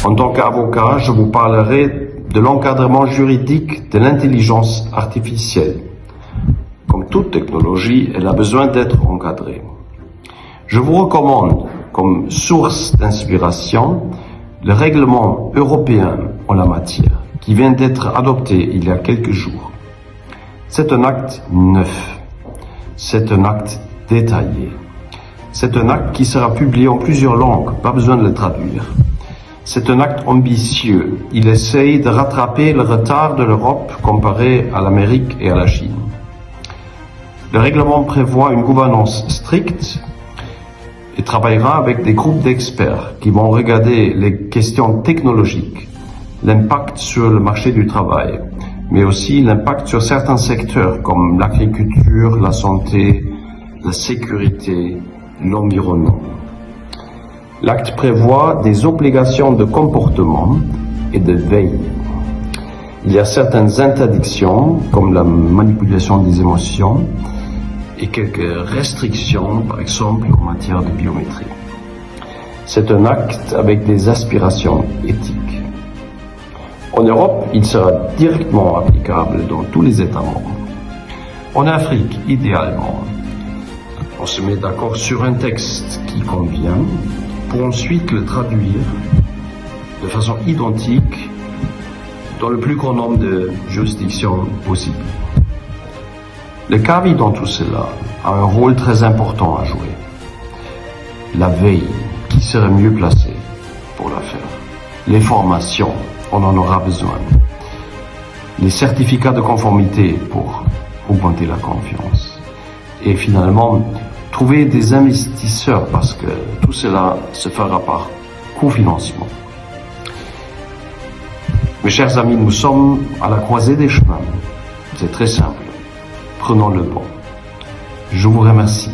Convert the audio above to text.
En tant qu'avocat, je vous parlerai de l'encadrement juridique de l'intelligence artificielle. Comme toute technologie, elle a besoin d'être encadrée. Je vous recommande comme source d'inspiration le règlement européen en la matière, qui vient d'être adopté il y a quelques jours. C'est un acte neuf, c'est un acte détaillé, c'est un acte qui sera publié en plusieurs langues, pas besoin de le traduire. C'est un acte ambitieux, il essaye de rattraper le retard de l'Europe comparé à l'Amérique et à la Chine. Le règlement prévoit une gouvernance stricte et travaillera avec des groupes d'experts qui vont regarder les questions technologiques, l'impact sur le marché du travail, mais aussi l'impact sur certains secteurs comme l'agriculture, la santé, la sécurité, l'environnement. L'acte prévoit des obligations de comportement et de veille. Il y a certaines interdictions, comme la manipulation des émotions, et quelques restrictions, par exemple en matière de biométrie. C'est un acte avec des aspirations éthiques. En Europe, il sera directement applicable dans tous les États membres. En Afrique, idéalement, on se met d'accord sur un texte qui convient pour ensuite le traduire de façon identique dans le plus grand nombre de juridictions possibles. Le CAVI dans tout cela a un rôle très important à jouer. La veille, qui serait mieux placée pour la faire? Les formations, on en aura besoin. Les certificats de conformité pour augmenter la confiance. Et finalement, trouver des investisseurs parce que tout cela se fera par cofinancement. Mes chers amis, nous sommes à la croisée des chemins. C'est très simple. Prenons le bon. Je vous remercie.